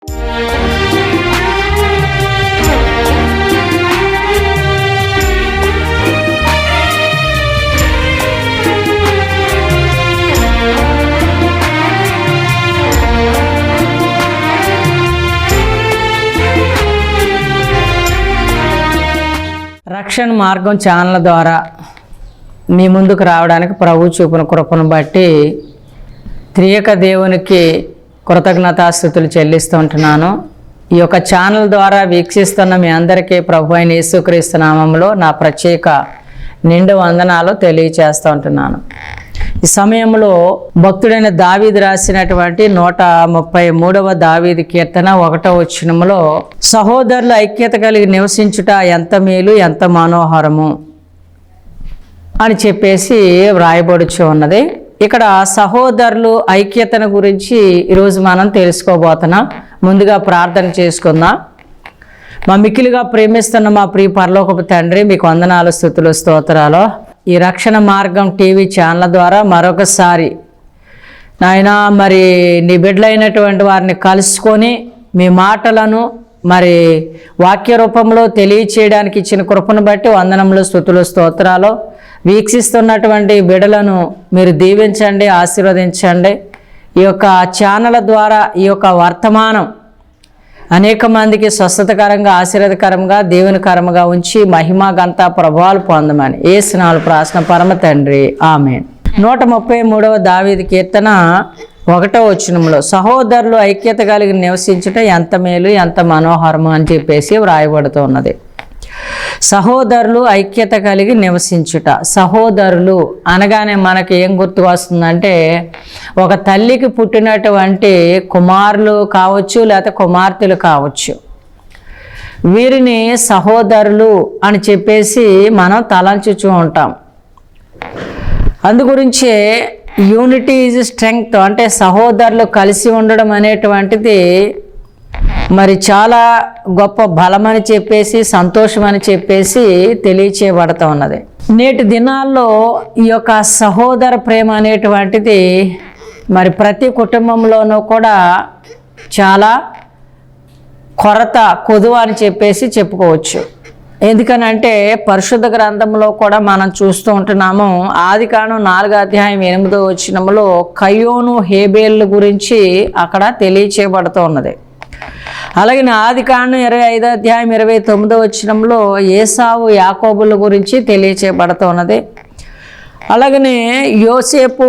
రక్షణ మార్గం ఛానల్ ద్వారా మీ ముందుకు రావడానికి ప్రభు చూపిన కృపను బట్టి త్రియక దేవునికి కృతజ్ఞతాస్తుతులు చెల్లిస్తూ ఉంటున్నాను. ఈ యొక్క ఛానల్ ద్వారా వీక్షిస్తున్న మీ అందరికీ ప్రభు అయిన యేసుక్రీస్తు నామంలో నా ప్రత్యేక నిండు వందనాలు తెలియచేస్తూ ఉంటున్నాను. ఈ సమయంలో భక్తుడైన దావీదు రాసినటువంటి 133వ దావీదు కీర్తన 1వ వచనంలో సహోదరుల ఐక్యత కలిగి నివసించుట ఎంత మేలు ఎంత మనోహరము అని చెప్పేసి వ్రాయబడుచు ఉన్నది. ఇక్కడ సహోదరులు ఐక్యతను గురించి ఈరోజు మనం తెలుసుకోబోతున్నాం. ముందుగా ప్రార్థన చేసుకుందాం. మా మిక్కిలిగా ప్రేమిస్తున్న మా ప్రియ పరలోకపు తండ్రి, మీకు వందనాలు, స్తుతులు, స్తోత్రాలు. ఈ రక్షణ మార్గం టీవీ ఛానల్ ద్వారా మరొకసారి నాయనా మరి నీ బిడ్డలైనటువంటి వారిని కలుసుకొని మీ మాటలను మరి వాక్య రూపంలో తెలియచేయడానికి ఇచ్చిన కృపను బట్టి వందనములు, స్తుతులు, స్తోత్రాలు. వీక్షిస్తున్నటువంటి బిడ్డలను మీరు దీవించండి, ఆశీర్వదించండి. ఈ యొక్క ఛానల్ ద్వారా ఈ యొక్క వర్తమానం అనేక మందికి స్వస్థతకరంగా, ఆశీర్వాదకరంగా, దీవెనకరంగా ఉంచి మహిమ ఘనత ప్రభావాలు పొందమని యేసు నామములో ప్రార్థన పరమ తండ్రి, ఆమేన్. 133వ దావీదు కీర్తన 1వ వచనంలో సహోదరులు ఐక్యత కలిగి నివసించుట ఎంత మేలు ఎంత మనోహరము అని చెప్పేసి వ్రాయబడుతున్నది. సహోదరులు ఐక్యత కలిగి నివసించుట. సహోదరులు అనగానే మనకి ఏం గుర్తు వస్తుందంటే, ఒక తల్లికి పుట్టినటువంటి కుమారులు కావచ్చు, లేకపోతే కుమార్తెలు కావచ్చు, వీరిని సహోదరులు అని చెప్పేసి మనం తలంచుచూ ఉంటాం. అందుగురించే యూనిటీ ఈజ్ స్ట్రెంగ్త్, అంటే సహోదరులు కలిసి ఉండడం అనేటువంటిది మరి చాలా గొప్ప బలమని చెప్పేసి, సంతోషం అని చెప్పేసి తెలియచేయబడుతూ ఉన్నది. నేటి దినాల్లో ఈ యొక్క సహోదర ప్రేమ అనేటువంటిది మరి ప్రతి కుటుంబంలోనూ కూడా చాలా కొదువ అని చెప్పేసి చెప్పుకోవచ్చు. ఎందుకనంటే పరిశుద్ధ గ్రంథంలో కూడా మనం చూస్తూ ఉంటున్నాము. ఆదికాండం 4వ అధ్యాయం 8వ వచనంలో కయ్యోను హేబేలు గురించి అక్కడ తెలియచేయబడుతూ ఉన్నది. అలాగే ఆదికాండం 25వ అధ్యాయం 29వ వచనంలో ఏసావు యాకోబుల గురించి తెలియచేయబడుతున్నది. అలాగనే యోసేపు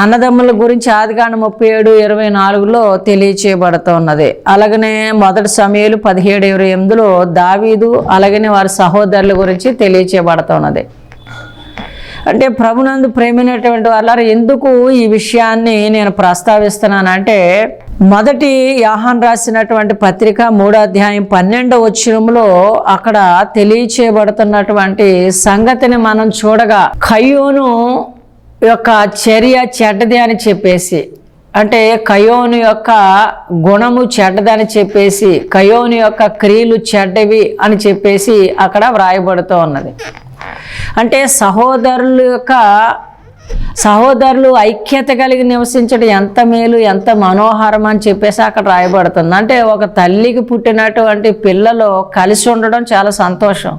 అన్నదమ్ముల గురించి ఆదికాండం 37:24లో తెలియచేయబడుతున్నది. అలాగనే 1 సమూయేలు 17:28లో దావీదు అలాగనే వారి సహోదరుల గురించి తెలియచేయబడుతున్నది. అంటే ప్రభునందు ప్రేమైనటువంటి వాళ్ళ ఎందుకు ఈ విషయాన్ని నేను ప్రస్తావిస్తున్నానంటే, మొదటి యోహాను రాసినటువంటి పత్రిక 3వ అధ్యాయం 12వ వచనంలో అక్కడ తెలియచేయబడుతున్నటువంటి సంగతిని మనం చూడగా, కయ్యోను యొక్క చర్య చెడ్డది అని చెప్పేసి, అంటే కయ్యోను యొక్క గుణము చెడ్డదని చెప్పేసి, కయ్యోను యొక్క క్రియలు చెడ్డవి అని చెప్పేసి అక్కడ వ్రాయబడుతూ ఉన్నది. అంటే సహోదరులు ఐక్యత కలిగి నివసించడం ఎంత మేలు ఎంత మనోహరం అని చెప్పేసి అక్కడ రాయబడుతుంది. అంటే ఒక తల్లికి పుట్టినటువంటి పిల్లలు కలిసి ఉండడం చాలా సంతోషం.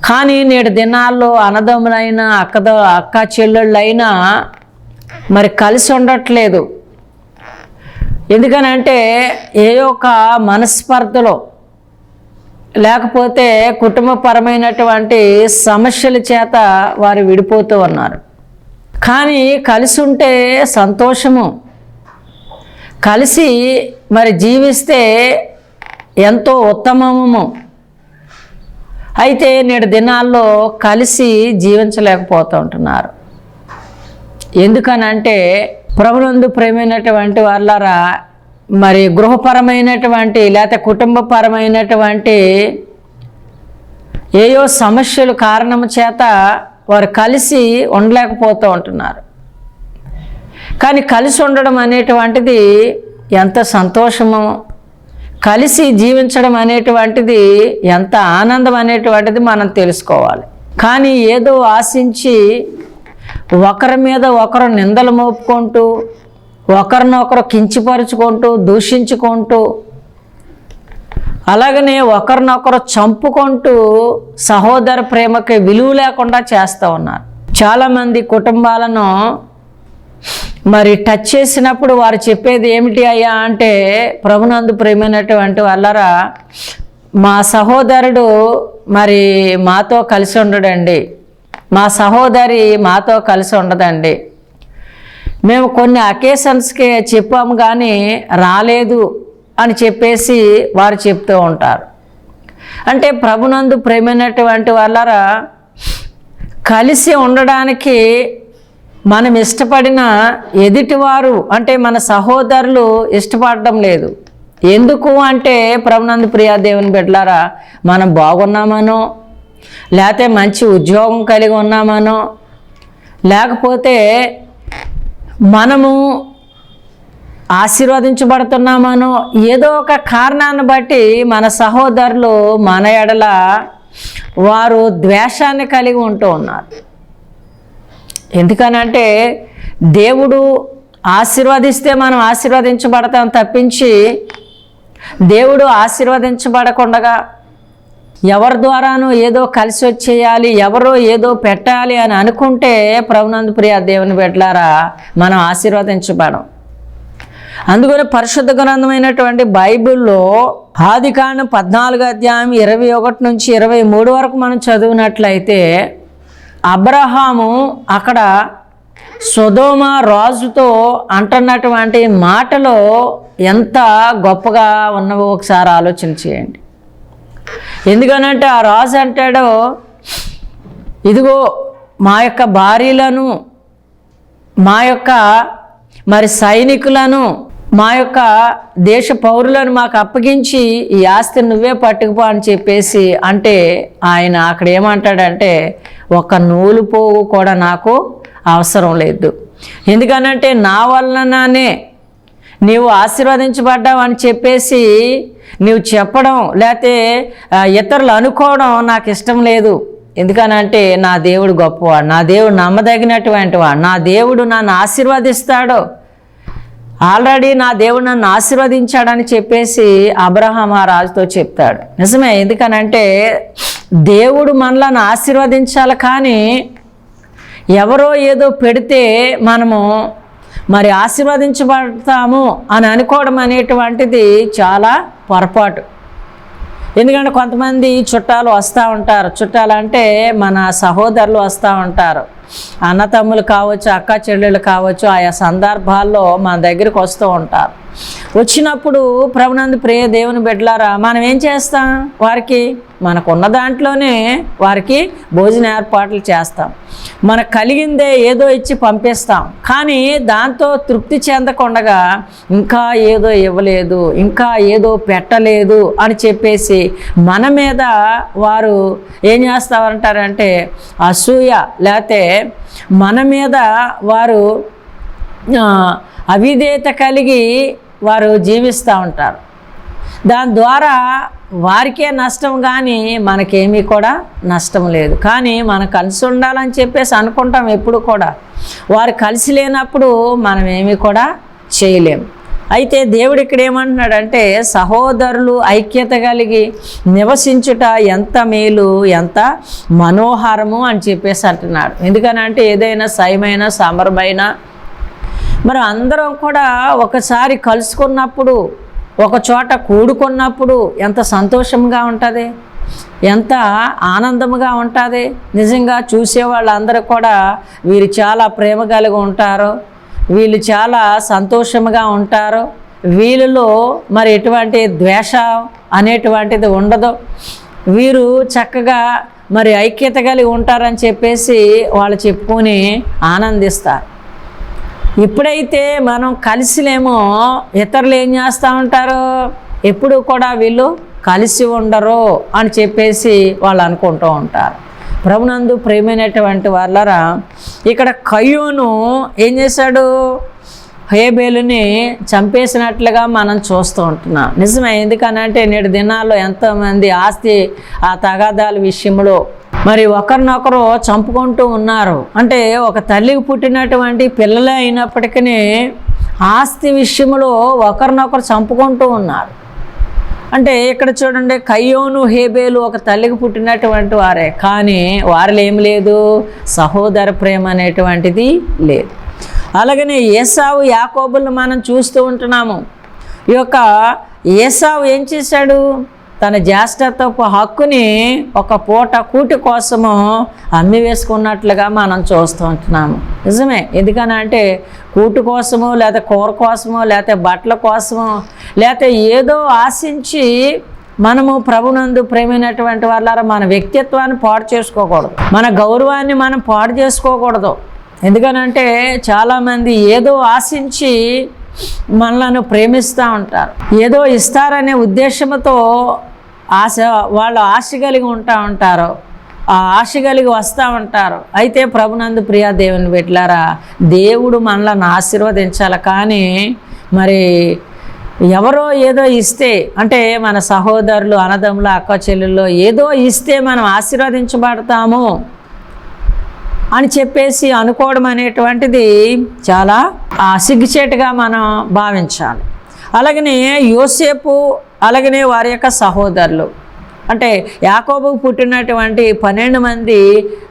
కానీ నేటి దినాల్లో అన్నదమ్ములైనా అక్క చెల్లెళ్ళైనా మరి కలిసి ఉండట్లేదు. ఎందుకనంటే ఏ ఒక మనస్పర్ధలో లేకపోతే కుటుంబపరమైనటువంటి సమస్యల చేత వారు విడిపోతూ ఉన్నారు. కానీ కలిసి ఉంటే సంతోషము, కలిసి మరి జీవిస్తే ఎంతో ఉత్తమము. అయితే నేటి దినాల్లో కలిసి జీవించలేకపోతూ ఉంటున్నారు. ఎందుకనంటే ప్రభునందు ప్రేమైనటువంటి వాళ్ళారా, మరి గృహపరమైనటువంటి లేకపోతే కుటుంబపరమైనటువంటి ఏయో సమస్యలు కారణం చేత వారు కలిసి ఉండలేకపోతూ ఉంటున్నారు. కానీ కలిసి ఉండడం అనేటువంటిది ఎంత సంతోషమో, కలిసి జీవించడం అనేటువంటిది ఎంత ఆనందం అనేటువంటిది మనం తెలుసుకోవాలి. కానీ ఏదో ఆశించి ఒకరి మీద ఒకరు నిందలు మోపుకుంటూ ఒకరినొకరు కించపరుచుకుంటూ దూషించుకుంటూ అలాగనే ఒకరినొకరు చంపుకుంటూ సహోదర ప్రేమకి విలువ లేకుండా చేస్తూ ఉన్నారు. చాలామంది కుటుంబాలను మరి టచ్ చేసినప్పుడు వారు చెప్పేది ఏమిటి అయ్యా అంటే, ప్రభునందు ప్రేమైనటువంటి వాళ్ళరా, మా సహోదరుడు మరి మాతో కలిసి ఉండడండి, మా సహోదరి మాతో కలిసి ఉండదండి, మేము కొన్ని అకేషన్స్కి చెప్పాము కానీ రాలేదు అని చెప్పేసి వారు చెప్తూ ఉంటారు. అంటే ప్రభునందు ప్రేమైనటువంటి వాళ్ళరా, కలిసి ఉండడానికి మనం ఇష్టపడిన ఎదుటివారు అంటే మన సహోదరులు ఇష్టపడడం లేదు. ఎందుకు అంటే ప్రభునందు ప్రియా దేవుని బిడ్డలారా, మనం బాగున్నామనో, లేకపోతే మంచి ఉద్యోగం కలిగి ఉన్నామనో, లేకపోతే మనము ఆశీర్వదించబడుతున్నామనో ఏదో ఒక కారణాన్ని బట్టి మన సహోదరులు మన ఎడల వారు ద్వేషాన్ని కలిగి ఉంటూ ఉన్నారు. ఎందుకనంటే దేవుడు ఆశీర్వదిస్తే మనం ఆశీర్వదించబడతాం తప్పించి దేవుడు ఆశీర్వదించబడకుండా ఎవరి ద్వారానూ ఏదో కలిసి వచ్చేయాలి, ఎవరో ఏదో పెట్టాలి అని అనుకుంటే ప్రభునందు ప్రియ దేవుని బిడ్డలారా, మనం ఆశీర్వదించబడం. అందుకని పరిశుద్ధ గ్రంథమైనటువంటి బైబిల్లో ఆదికాండం 14వ అధ్యాయం 21 నుంచి 23 వరకు మనం చదివినట్లయితే అబ్రహాము అక్కడ సొదొమ రాజుతో అంటున్నటువంటి మాటలో ఎంత గొప్పగా ఉన్నవో ఒకసారి ఆలోచన చేయండి. ఎందుకనంటే ఆ రాజు అంటాడో, ఇదిగో మా యొక్క భార్యలను, మా యొక్క మరి సైనికులను, మా యొక్క దేశ పౌరులను మాకు అప్పగించి ఈ ఆస్తిని నువ్వే పట్టుకుపో అని చెప్పేసి అంటే, ఆయన అక్కడ ఏమంటాడంటే, ఒక నూలు పోగు కూడా నాకు అవసరం లేదు, ఎందుకనంటే నా వలననే నీవు ఆశీర్వదించబడ్డావు అని చెప్పేసి నీవు చెప్పడం లేకపోతే ఇతరులు అనుకోవడం నాకు ఇష్టం లేదు. ఎందుకనంటే నా దేవుడు గొప్పవాడు, నా దేవుడు నమ్మదగినటువంటి వాడు, నా దేవుడు నన్ను ఆశీర్వదిస్తాడు, ఆల్రెడీ నా దేవుడు నన్ను ఆశీర్వదించాడని చెప్పేసి అబ్రహాం ఆ రాజుతో చెప్తాడు. నిజమే, ఎందుకనంటే దేవుడు మనలను ఆశీర్వదించాలి, కానీ ఎవరో ఏదో పెడితే మనము మరి ఆశీర్వదించబడతాము అని అనుకోవడం అనేటువంటిది చాలా పొరపాటు. ఎందుకంటే కొంతమంది చుట్టాలు వస్తూ ఉంటారు, చుట్టాలు అంటే మన సహోదరులు వస్తూ ఉంటారు, అన్నతమ్ములు కావచ్చు, అక్క చెల్లెళ్ళు కావచ్చు, ఆయా సందర్భాల్లో మన దగ్గరికి వస్తూ ఉంటారు. వచ్చినప్పుడు ప్రభునందు ప్రియ దేవుని బిడ్డలారా, మనం ఏం చేస్తాం, వారికి మనకున్న దాంట్లోనే వారికి భోజన ఏర్పాట్లు చేస్తాం, మనకు కలిగిందే ఏదో ఇచ్చి పంపిస్తాం. కానీ దాంతో తృప్తి చెందకుండా ఇంకా ఏదో ఇవ్వలేదు, ఇంకా ఏదో పెట్టలేదు అని చెప్పేసి మన మీద వారు ఏం చేస్తారంటారంటే అసూయ, లేకపోతే మన మీద వారు అవిధేయత కలిగి వారు జీవిస్తూ ఉంటారు. దాని ద్వారా వారికే నష్టం, కానీ మనకేమీ కూడా నష్టం లేదు. కానీ మనం కలిసి ఉండాలని చెప్పేసి అనుకుంటాం ఎప్పుడు కూడా, వారు కలిసి లేనప్పుడు మనం ఏమీ కూడా చేయలేము. అయితే దేవుడు ఇక్కడ ఏమంటున్నాడంటే, సహోదరులు ఐక్యత కలిగి నివసించుట ఎంత మేలు, ఎంత మనోహరము అని చెప్పేసి అంటున్నాడు. ఎందుకనంటే ఏదైనా సయమైన సమరమైన మనం అందరం కూడా ఒకసారి కలుసుకున్నప్పుడు, ఒక చోట కూడుకున్నప్పుడు ఎంత సంతోషంగా ఉంటుంది, ఎంత ఆనందంగా ఉంటుంది. నిజంగా చూసే వాళ్ళందరూ కూడా వీరు చాలా ప్రేమ కలిగి ఉంటారు, వీళ్ళు చాలా సంతోషంగా ఉంటారు, వీళ్ళలో మరి ఎటువంటి ద్వేషం అనేటువంటిది ఉండదు, వీరు చక్కగా మరి ఐక్యత కలిగి ఉంటారని చెప్పేసి వాళ్ళు చెప్పుకొని ఆనందిస్తారు. ఎప్పుడైతే మనం కలిసిలేమో ఇతరులు ఏం చేస్తూ ఉంటారు, ఎప్పుడు కూడా వీళ్ళు కలిసి ఉండరు అని చెప్పేసి వాళ్ళు అనుకుంటూ ఉంటారు. ప్రభునందు ప్రేమైనటువంటి వాళ్ళరా, ఇక్కడ కయ్యూను ఏం చేశాడు, హేబేలుని చంపేసినట్లుగా మనం చూస్తూ ఉంటున్నాం. నిజమే, ఎందుకనంటే నేటి దినాల్లో ఎంతోమంది ఆస్తి ఆ తగాదాల విషయంలో మరి ఒకరినొకరు చంపుకుంటూ ఉన్నారు. అంటే ఒక తల్లికి పుట్టినటువంటి పిల్లలే అయినప్పటికీ ఆస్తి విషయంలో ఒకరినొకరు చంపుకుంటూ ఉన్నారు. అంటే ఇక్కడ చూడండి, కయ్యోను హేబేలు ఒక తల్లికి పుట్టినటువంటి వారే, కానీ వారిలో ఏం లేదు, సహోదర ప్రేమ అనేటువంటిది లేదు. అలాగనే ఏసావు యాకోబులను మనం చూస్తూ ఉంటున్నాము. ఈ యొక్క ఏసావు ఏం చేశాడు, తన జ్యేష్ఠత్వపు హక్కుని ఒక పూట కూటి కోసము అమ్మి వేసుకున్నట్లుగా మనం చూస్తూ ఉంటున్నాము. నిజమే, ఎందుకనంటే కూటు కోసమో లేకపోతే కూర కోసమో లేకపోతే బట్టల కోసమో లేకపోతే ఏదో ఆశించి మనము ప్రభునందు ప్రేమైనటువంటి వాళ్ళారా మన వ్యక్తిత్వాన్ని పాడు చేసుకోకూడదు, మన గౌరవాన్ని మనం పాడు చేసుకోకూడదు. ఎందుకనంటే చాలామంది ఏదో ఆశించి మనలను ప్రేమిస్తూ ఉంటారు, ఏదో ఇస్తారనే ఉద్దేశంతో వాళ్ళు ఆశ కలిగి ఉంటారు, ఆ ఆశ కలిగి వస్తూ ఉంటారు. అయితే ప్రభునందు ప్రియా దేవుని బిడ్డలారా, దేవుడు మనలను ఆశీర్వదించాలి. కానీ మరి ఎవరో ఏదో ఇస్తే, అంటే మన సహోదరులు అన్నదమ్ములు అక్క చెల్లెల్లో ఏదో ఇస్తే మనం ఆశీర్వదించబడతాము అని చెప్పేసి అనుకోవడం అనేటువంటిది చాలా సిగ్గుచేటుగా మనం భావించాలి. అలాగనే యోసేపు, అలాగనే వారి యొక్క సహోదరులు, అంటే యాకోబుకు పుట్టినటువంటి 12 మంది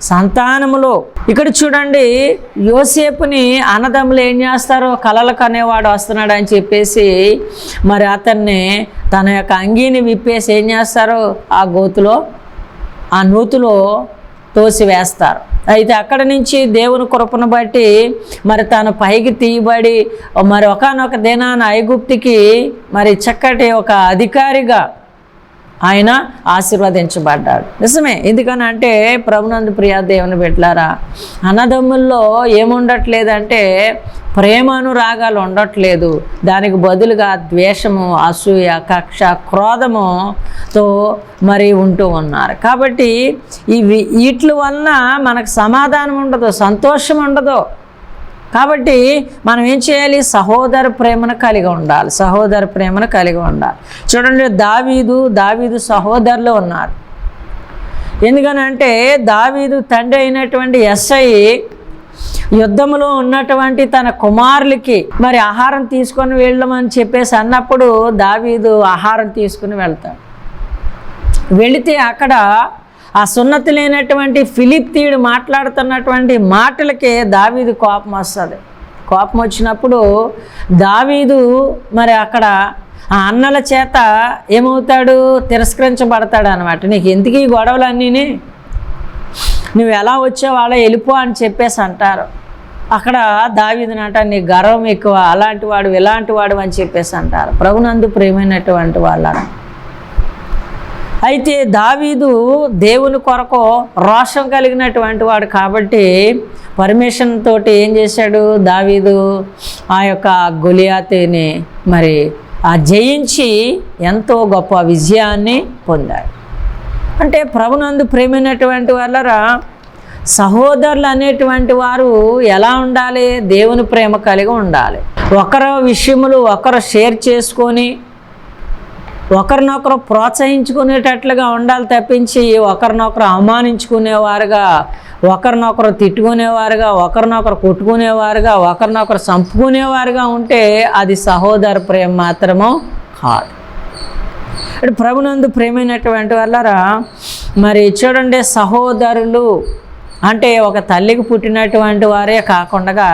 సంతానములో ఇక్కడ చూడండి, యోసేపుని అన్నదమ్ములు ఏం చేస్తారో, కలలు కనేవాడు వస్తున్నాడు అని చెప్పేసి మరి అతన్ని తన యొక్క అంగీని విప్పేసి ఏం చేస్తారు, ఆ గోతులో ఆ నూతులో తోసి వేస్తారు. అయితే అక్కడ నుంచి దేవుని కృపను బట్టి మరి తను పైకి తీయబడి మరి ఒకానొక దినాన ఐగుప్తుకి మరి చక్కటి ఒక అధికారిగా ఆయన ఆశీర్వదించబడ్డాడు. నిజమే, ఎందుకనంటే ప్రభునందు ప్రియా దేవుని బిడ్డలారా, అన్నదమ్ముల్లో ఏముండట్లేదంటే ప్రేమానురాగాలు ఉండట్లేదు, దానికి బదులుగా ద్వేషము, అసూయ, కక్ష, క్రోధముతో మరి ఉంటూ ఉన్నారు. కాబట్టి వీటి వలన మనకు సమాధానం ఉండదు, సంతోషం ఉండదు. కాబట్టి మనం ఏం చేయాలి, సహోదర ప్రేమను కలిగి ఉండాలి, సహోదర ప్రేమను కలిగి ఉండాలి. చూడండి, దావీదు సహోదరులు ఉన్నారు. ఎందుకనంటే దావీదు తండ్రి అయినటువంటి యెస్సై యుద్ధంలో ఉన్నటువంటి తన కుమారులకి మరి ఆహారం తీసుకొని వెళ్ళమని చెప్పేసి అన్నప్పుడు దావీదు ఆహారం తీసుకుని వెళ్తాడు. వెళితే అక్కడ ఆ సున్నతి లేనటువంటి ఫిలిష్తీయుడు మాట్లాడుతున్నటువంటి మాటలకే దావీదు కోపం వస్తుంది. కోపం వచ్చినప్పుడు దావీదు మరి అక్కడ ఆ అన్నల చేత ఏమవుతాడు, తిరస్కరించబడతాడు అనమాట. నీకు ఎందుకు ఈ గొడవలన్నీ, నువ్వు ఎలా వచ్చావు అలా వెళ్ళిపో అని చెప్పేసి అంటారు. అక్కడ దావీదునట నీ గర్వం ఎక్కువ, అలాంటి వాడు ఇలాంటి వాడు అని చెప్పేసి అంటారు. ప్రభునందు ప్రేమైనటువంటి వాళ్ళ అయితే దావీదు దేవుని కొరకు రోషం కలిగినటువంటి వాడు కాబట్టి పర్మిషన్ తోటి ఏం చేశాడు, దావీదు ఆ యొక్క గొలియాతుని మరి జయించి ఎంతో గొప్ప విజయాన్ని పొందాడు. అంటే ప్రభునందు ప్రేమైనటువంటి వాళ్ళరా, సహోదరులు అనేటువంటి వారు ఎలా ఉండాలి, దేవుని ప్రేమ కలిగి ఉండాలి. ఒకరి విషయములు ఒకరు షేర్ చేసుకొని ఒకరినొకరు ప్రోత్సహించుకునేటట్లుగా ఉండాలి తప్పించి ఒకరినొకరు అవమానించుకునేవారుగా, ఒకరినొకరు తిట్టుకునేవారుగా, ఒకరినొకరు కొట్టుకునేవారుగా, ఒకరినొకరు చంపుకునేవారుగా ఉంటే అది సహోదర ప్రేమ మాత్రము కాదు. ఇప్పుడు ప్రభునందు ప్రేమైనటువంటి వాళ్ళరా, మరి చూడండి, సహోదరులు అంటే ఒక తల్లికి పుట్టినటువంటి వారే కాకుండా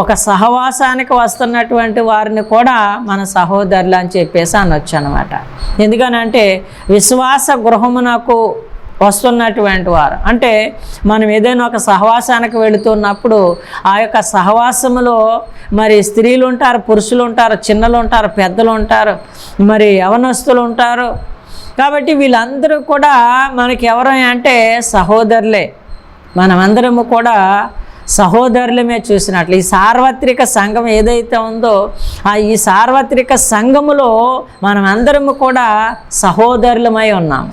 ఒక సహవాసానికి వస్తున్నటువంటి వారిని కూడా మన సహోదరులు అని చెప్పేసి అనొచ్చు అనమాట. ఎందుకనంటే విశ్వాస గృహమునకు వస్తున్నటువంటి వారు, అంటే మనం ఏదైనా ఒక సహవాసానికి వెళుతున్నప్పుడు ఆ యొక్క సహవాసములో మరి స్త్రీలు ఉంటారు, పురుషులు ఉంటారు, చిన్నలు ఉంటారు, పెద్దలు ఉంటారు, మరి యవనస్తులు ఉంటారు. కాబట్టి వీళ్ళందరూ కూడా మనకి ఎవరు అంటే సహోదరులే. మనమందరము కూడా సహోదరులమే చూసినట్లు ఈ సార్వత్రిక సంఘం ఏదైతే ఉందో ఈ సార్వత్రిక సంఘములో మనమందరము కూడా సహోదరులమై ఉన్నాము.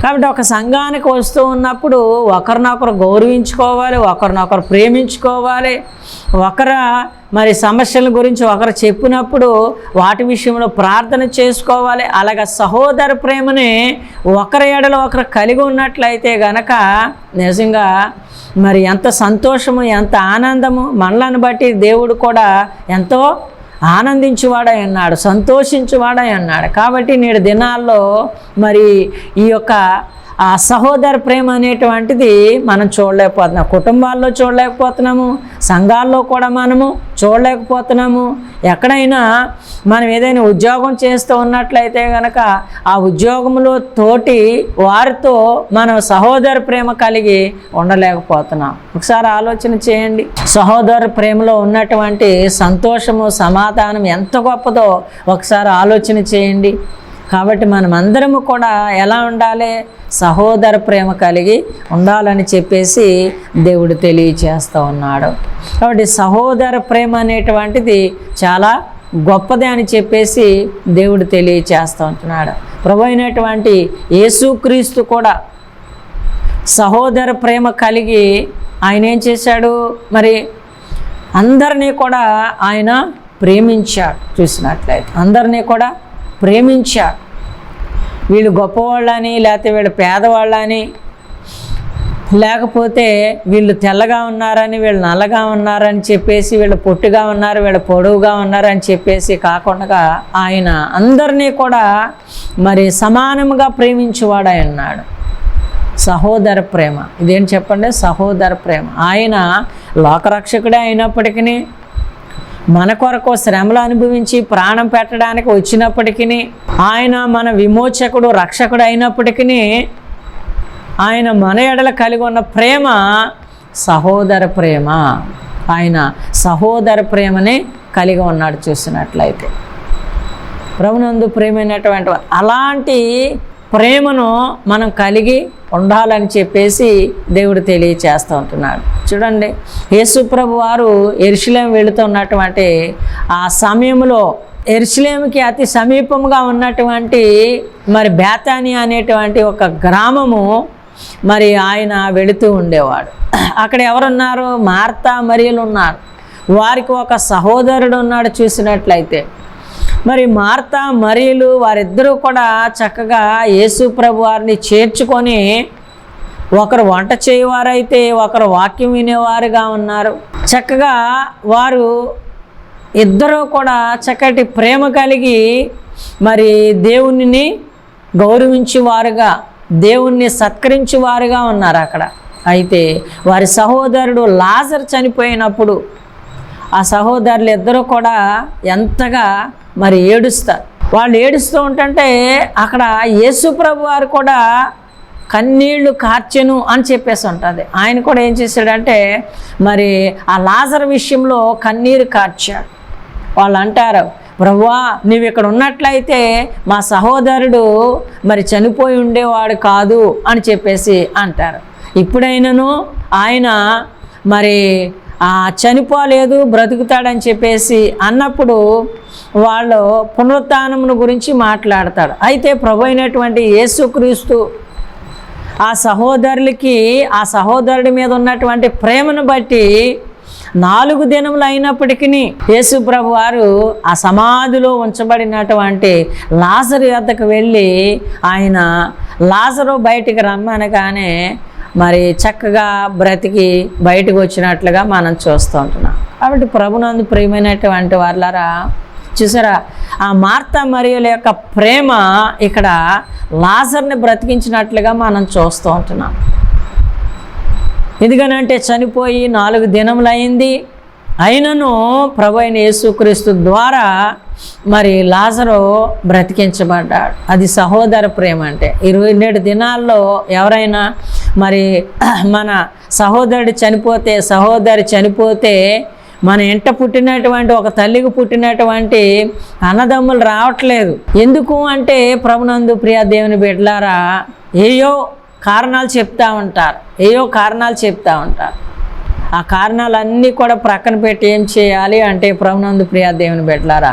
కాబట్టి ఒక సంఘానికి వస్తూ ఉన్నప్పుడు ఒకరినొకరు గౌరవించుకోవాలి, ఒకరినొకరు ప్రేమించుకోవాలి, మరి సమస్యల గురించి ఒకరు చెప్పినప్పుడు వాటి విషయంలో ప్రార్థన చేసుకోవాలి. అలాగ సహోదర ప్రేమని ఒకరి ఎడల ఒకరు కలిగి ఉన్నట్లయితే గనక నిజంగా మరి ఎంత సంతోషము, ఎంత ఆనందము, మనలను బట్టి దేవుడు కూడా ఎంతో ఆనందించువాడై ఉన్నాడు, సంతోషించువాడై ఉన్నాడు. కాబట్టి నేడు దినాల్లో మరి ఈ యొక్క ఆ సహోదర ప్రేమ అనేటువంటిది మనం చూడలేకపోతున్నాం. కుటుంబాల్లో చూడలేకపోతున్నాము, సంఘాల్లో కూడా మనము చూడలేకపోతున్నాము. ఎక్కడైనా మనం ఏదైనా ఉద్యోగం చేస్తూ ఉన్నట్లయితే కనుక ఆ ఉద్యోగంలో తోటి వారితో మనం సహోదర ప్రేమ కలిగి ఉండలేకపోతున్నాం. ఒకసారి ఆలోచన చేయండి. సహోదర ప్రేమలో ఉన్నటువంటి సంతోషము, సమాధానం ఎంత గొప్పదో ఒకసారి ఆలోచన చేయండి. కాబట్టి మనమందరము కూడా ఎలా ఉండాలి? సహోదర ప్రేమ కలిగి ఉండాలని చెప్పేసి దేవుడు తెలియచేస్తూ ఉన్నాడు. కాబట్టి సహోదర ప్రేమ అనేటువంటిది చాలా గొప్పదే అని చెప్పేసి దేవుడు తెలియచేస్తూ ఉంటున్నాడు. ప్రభు అయినటువంటి యేసుక్రీస్తు కూడా సహోదర ప్రేమ కలిగి ఆయన ఏం చేశాడు? మరి అందరినీ కూడా ఆయన ప్రేమించాడు. చూసినట్లయితే అందరినీ కూడా ప్రేమించాడు. వీళ్ళు గొప్పవాళ్ళని, లేకపోతే వీళ్ళు పేదవాళ్ళని, లేకపోతే వీళ్ళు తెల్లగా ఉన్నారని, వీళ్ళు నల్లగా ఉన్నారని చెప్పేసి, వీళ్ళు పొట్టిగా ఉన్నారు, వీళ్ళు పొడవుగా ఉన్నారని చెప్పేసి కాకుండా ఆయన అందరినీ కూడా మరి సమానంగా ప్రేమించేవాడై ఉన్నాడు. సహోదర ప్రేమ ఇదేం చెప్పండి? సహోదర ప్రేమ. ఆయన లోకరక్షకుడే అయినప్పటికీ, మన కొరకు శ్రమలు అనుభవించి ప్రాణం పెట్టడానికి వచ్చినప్పటికీ, ఆయన మన విమోచకుడు, రక్షకుడు అయినప్పటికీ ఆయన మన ఎడల కలిగి ఉన్న ప్రేమ సహోదర ప్రేమ. ఆయన సహోదర ప్రేమని కలిగి ఉన్నాడు. చూసినట్లయితే ప్రభునందు ప్రేమైనటువంటి అలాంటి ప్రేమను మనం కలిగి ఉండాలని చెప్పేసి దేవుడు తెలియచేస్తూ ఉంటున్నాడు. చూడండి, యేసు ప్రభు వారు యెరూషలేము వెళుతున్నటువంటి ఆ సమయంలో యెరూషలేముకి అతి సమీపంగా ఉన్నటువంటి మరి బేతాని అనేటువంటి ఒక గ్రామము మరి ఆయన వెళుతూ ఉండేవాడు. అక్కడ ఎవరున్నారు? మార్తా మరియలు ఉన్నారు. వారికి ఒక సహోదరుడు ఉన్నాడు. చూసినట్లయితే మరి మార్తా మరియలు వారిద్దరూ కూడా చక్కగా యేసు ప్రభు వారిని చేర్చుకొని ఒకరు వంట చేయవారైతే ఒకరు వాక్యం వినేవారుగా ఉన్నారు. చక్కగా వారు ఇద్దరూ కూడా చక్కటి ప్రేమ కలిగి మరి దేవునిని గౌరవించేవారుగా, దేవుణ్ణి సత్కరించేవారుగా ఉన్నారు అక్కడ. అయితే వారి సహోదరుడు లాజరు చనిపోయినప్పుడు ఆ సహోదరులు ఇద్దరూ కూడా ఎంతగా మరి ఏడుస్తారు. వాళ్ళు ఏడుస్తూ ఉంటుంటే అక్కడ యేసు ప్రభు వారు కూడా కన్నీళ్లు కార్చెను అని చెప్పేసి ఉంటుంది. ఆయన కూడా ఏం చేశాడంటే మరి ఆ లాజరు విషయంలో కన్నీరు కార్చాడు. వాళ్ళు అంటారు, ప్రభువా నువ్వు ఇక్కడ ఉన్నట్లయితే మా సహోదరుడు మరి చనిపోయి ఉండేవాడు కాదు అని చెప్పేసి అంటారు. ఇప్పుడైనను ఆయన మరి చనిపోలేదు, బ్రతుకుతాడని చెప్పేసి అన్నప్పుడు వాళ్ళు పునరుత్థానమును గురించి మాట్లాడతాడు. అయితే ప్రభు అయినటువంటి యేసుక్రీస్తు ఆ సహోదరులకి, ఆ సహోదరుడి మీద ఉన్నటువంటి ప్రేమను బట్టి 4 దినములు అయినప్పటికీ యేసు ప్రభు వారు ఆ సమాధిలో ఉంచబడినటువంటి లాజరు వద్దకు వెళ్ళి ఆయన లాజరు బయటికి రమ్మనగానే మరి చక్కగా బ్రతికి బయటకు వచ్చినట్లుగా మనం చూస్తూ ఉంటున్నాం. కాబట్టి ప్రభునందు ప్రియమైనటువంటి వాళ్ళారా, చూసారా ఆ మార్తా మరియల యొక్క ప్రేమ ఇక్కడ లాజర్ని బ్రతికించినట్లుగా మనం చూస్తూ ఉంటున్నాం. ఎందుకనంటే చనిపోయి 4 దినములు అయింది. అయినను ప్రభు అయిన యేసుక్రీస్తు ద్వారా మరి లాజరు బ్రతికించబడ్డాడు. అది సహోదర ప్రేమ అంటే. 27 దినాల్లో ఎవరైనా మరి మన సహోదరుడు చనిపోతే, సహోదరి చనిపోతే మన ఇంట పుట్టినటువంటి ఒక తల్లికి పుట్టినటువంటి అన్నదమ్ములు రావట్లేదు. ఎందుకు అంటే ప్రభునందు ప్రియ దేవుని బిడ్డలారా ఏయో కారణాలు చెప్తా ఉంటారు. ఆ కారణాలన్నీ కూడా ప్రక్కన పెట్టి ఏం చేయాలి అంటే ప్రభునందు ప్రియ దేవుని బిడ్డలారా,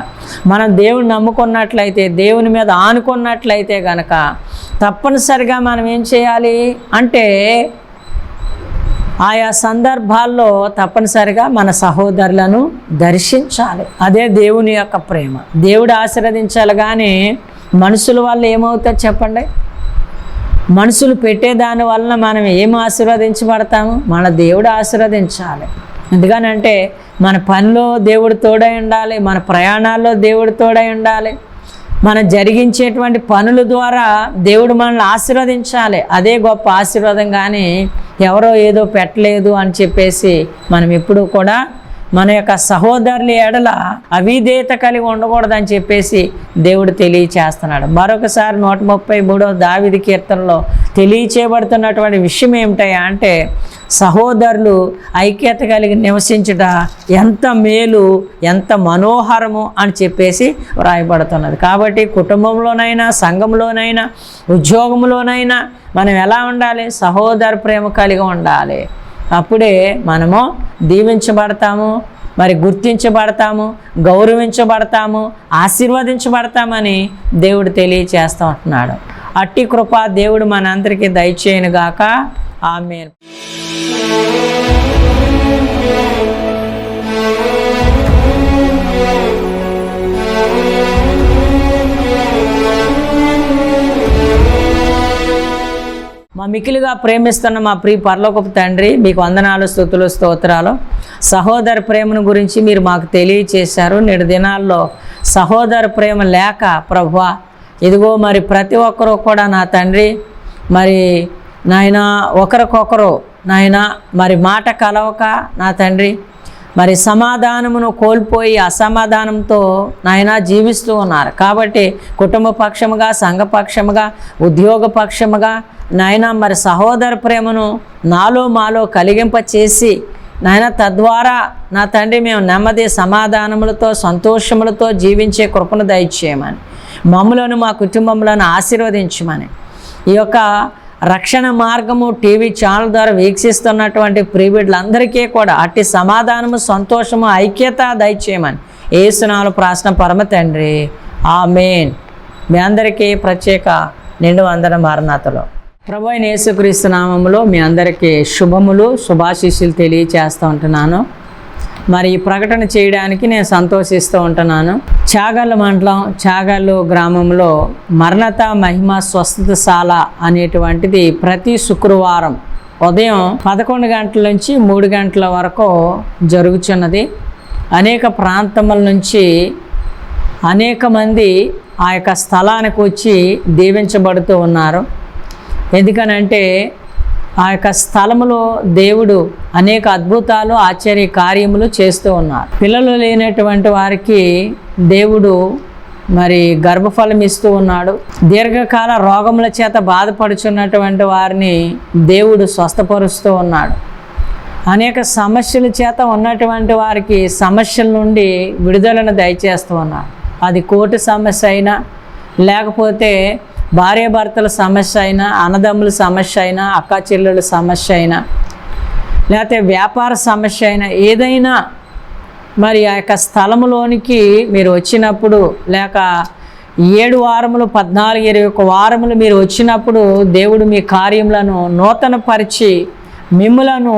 మనం దేవుని నమ్ముకున్నట్లయితే, దేవుని మీద ఆనుకున్నట్లయితే గనక తప్పనిసరిగా మనం ఏం చేయాలి అంటే ఆయా సందర్భాల్లో తప్పనిసరిగా మన సహోదరులను దర్శించాలి. అదే దేవుని యొక్క ప్రేమ. దేవుడు ఆశీర్వదించాలి, కానీ మనుషుల వల్ల ఏమవుతుంది చెప్పండి? మనుషులు పెట్టేదాని వలన మనం ఏం ఆశీర్వదించబడతాము? మన దేవుడు ఆశీర్వదించాలి. ఎందుకనంటే మన పనిలో దేవుడు తోడై ఉండాలి, మన ప్రయాణాల్లో దేవుడు తోడై ఉండాలి, మనం జరిగించేటువంటి పనుల ద్వారా దేవుడు మనల్ని ఆశీర్వదించాలి. అదే గొప్ప ఆశీర్వాదం. కానీ ఎవరో ఏదో పెట్టలేదు అని చెప్పేసి మనం ఎప్పుడూ కూడా మన యొక్క సహోదరుల ఎడల అవిధేయత కలిగి ఉండకూడదని చెప్పేసి దేవుడు తెలియచేస్తున్నాడు. మరొకసారి 133వ దావీదు కీర్తనలో తెలియచేయబడుతున్నటువంటి విషయం ఏమిటయా అంటే, సహోదరులు ఐక్యత కలిగి నివసించుట ఎంత మేలు, ఎంత మనోహరము అని చెప్పేసి వ్రాయబడుతున్నది. కాబట్టి కుటుంబంలోనైనా, సంఘంలోనైనా, ఉద్యోగంలోనైనా మనం ఎలా ఉండాలి? సహోదర ప్రేమ కలిగి ఉండాలి. అప్పుడే మనము దీవించబడతాము, మరి గుర్తించబడతాము, గౌరవించబడతాము, ఆశీర్వదించబడతామని దేవుడు తెలియచేస్తూ ఉంటున్నాడు. అట్టి కృప దేవుడు మనందరికీ దయచేయునుగాక. ఆమేన్. మా మికిలిగా ప్రేమిస్తున్న మా ప్రియ పరలోకపు తండ్రి, మీకు వందనాలు, స్తుతులు, స్తోత్రాలు. సహోదర ప్రేమను గురించి మీరు మాకు తెలియచేశారు. నేడు దినాల్లో సహోదర ప్రేమ లేక ప్రభువా, ఇదిగో మరి ప్రతి ఒక్కరూ కూడా నా తండ్రి, మరి నాయన ఒకరికొకరు నాయన మరి మాట కలవక నా తండ్రి, మరి సమాధానమును కోల్పోయి అసమాధానంతో నాయన జీవిస్తూ ఉన్నారు. కాబట్టి కుటుంబ పక్షముగా, సంఘ పక్షముగా, ఉద్యోగ పక్షముగా నాయన మరి సహోదర ప్రేమను నాలో మాలో కలిగింప చేసి నాయన తద్వారా నా తండ్రి మేము నెమ్మది సమాధానములతో సంతోషములతో జీవించే కృపను దయచేయమని, మమ్ములను మా కుటుంబములను ఆశీర్వదించమని, ఈ యొక్క రక్షణ మార్గము టీవీ ఛానల్ ద్వారా వీక్షిస్తున్నటువంటి ప్రియబిడ్డలందరికీ కూడా అట్టి సమాధానము, సంతోషము, ఐక్యత దయచేయమని యేసునామములో ప్రార్థన పరమ తండ్రి. ఆమేన్. మీ అందరికీ ప్రత్యేక నిండు వందన మారణాతలో ప్రభు అయిన యేసుక్రీస్తు నామములో మీ అందరికీ శుభములు, శుభాశీస్సులు తెలియచేస్తూ ఉంటున్నాను. మరి ఈ ప్రకటన చేయడానికి నేను సంతోషిస్తూ ఉంటున్నాను. చాగల్లు మండలం, చాగల్లు గ్రామంలో మరణత మహిమ స్వస్థతశాల అనేటువంటిది ప్రతి శుక్రవారం ఉదయం 11 గంటల నుంచి 3 గంటల వరకు జరుగుతున్నది. అనేక ప్రాంతముల నుంచి అనేక మంది ఆ యొక్క స్థలానికి వచ్చి దీవించబడుతూ ఉన్నారు. ఎందుకనంటే ఆ యొక్క స్థలములో దేవుడు అనేక అద్భుతాలు, ఆశ్చర్య కార్యములు చేస్తూ ఉన్నారు. పిల్లలు లేనటువంటి వారికి దేవుడు మరి గర్భఫలం ఇస్తూ ఉన్నాడు. దీర్ఘకాల రోగముల చేత బాధపడుచున్నటువంటి వారిని దేవుడు స్వస్థపరుస్తూ ఉన్నాడు. అనేక సమస్యల చేత ఉన్నటువంటి వారికి సమస్యల నుండి విడుదలను దయచేస్తూ ఉన్నాడు. అది కోర్టు సమస్య అయినా, లేకపోతే భార్యాభర్తల సమస్య అయినా, అన్నదమ్ముల సమస్య అయినా, అక్క చెల్లెళ్ళ సమస్య అయినా, లేకపోతే వ్యాపార సమస్య అయినా, ఏదైనా మరి ఆ యొక్క స్థలములోనికి మీరు వచ్చినప్పుడు, లేక 7 వారములు 14, 21 వారములు మీరు వచ్చినప్పుడు దేవుడు మీ కార్యములను నూతనపరిచి మిమ్ములను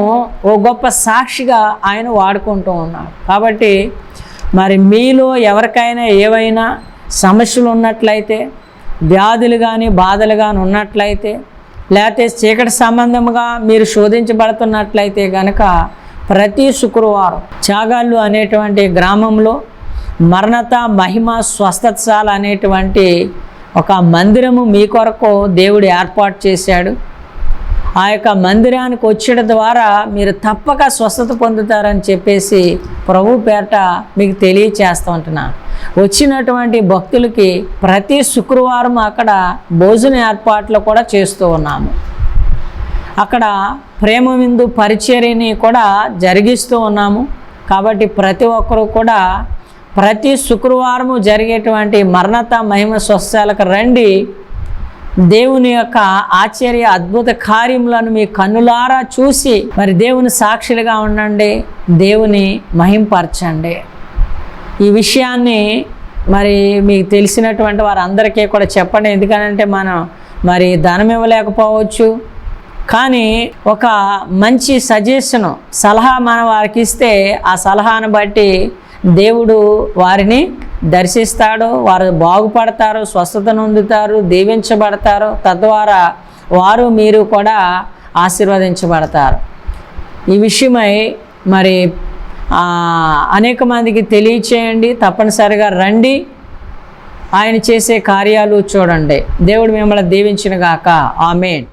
ఓ గొప్ప సాక్షిగా ఆయన వాడుకుంటూ ఉన్నాడు. కాబట్టి మరి మీలో ఎవరికైనా ఏవైనా సమస్యలు ఉన్నట్లయితే, వ్యాధులు కానీ బాధలు కానీ ఉన్నట్లయితే, లేకపోతే చీకటి సంబంధముగా మీరు శోధించబడుతున్నట్లయితే కనుక ప్రతి శుక్రవారం చాగల్లు అనేటువంటి గ్రామంలో మరణత మహిమ స్వస్థతశాల అనేటువంటి ఒక మందిరము మీ కొరకు దేవుడు ఏర్పాటు చేశాడు. ఆ యొక్క మందిరానికి వచ్చేట ద్వారా మీరు తప్పక స్వస్థత పొందుతారని చెప్పేసి ప్రభు పేరట మీకు తెలియచేస్తూ ఉంటున్నాను. వచ్చినటువంటి భక్తులకి ప్రతి శుక్రవారం అక్కడ భోజన ఏర్పాట్లు కూడా చేస్తూ ఉన్నాము. అక్కడ ప్రేమ విందు పరిచర్యని కూడా జరిగిస్తూ ఉన్నాము. కాబట్టి ప్రతి ఒక్కరూ కూడా ప్రతి శుక్రవారము జరిగేటువంటి మరణత మహిమ స్వస్థలకు రండి. దేవుని యొక్క ఆశ్చర్య అద్భుత కార్యములను మీ కన్నులారా చూసి మరి దేవుని సాక్షులుగా ఉండండి, దేవుని మహింపరచండి. ఈ విషయాన్ని మరి మీకు తెలిసినటువంటి వారందరికీ కూడా చెప్పండి. ఎందుకనంటే మనం మరి ధనం ఇవ్వలేకపోవచ్చు, కానీ ఒక మంచి సజెషను, సలహా మనం వారికి ఇస్తే ఆ సలహాను బట్టి దేవుడు వారిని దర్శిస్తాడు, వారు బాగుపడతారు, స్వస్థత నొందుతారు, దీవించబడతారు. తద్వారా వారు మీరు కూడా ఆశీర్వదించబడతారు. ఈ విషయమై మరి అనేక మందికి తెలియచేయండి. తప్పనిసరిగా రండి, ఆయన చేసే కార్యాలు చూడండి. దేవుడు మిమ్మల్ని దీవించును గాక. ఆమేన్.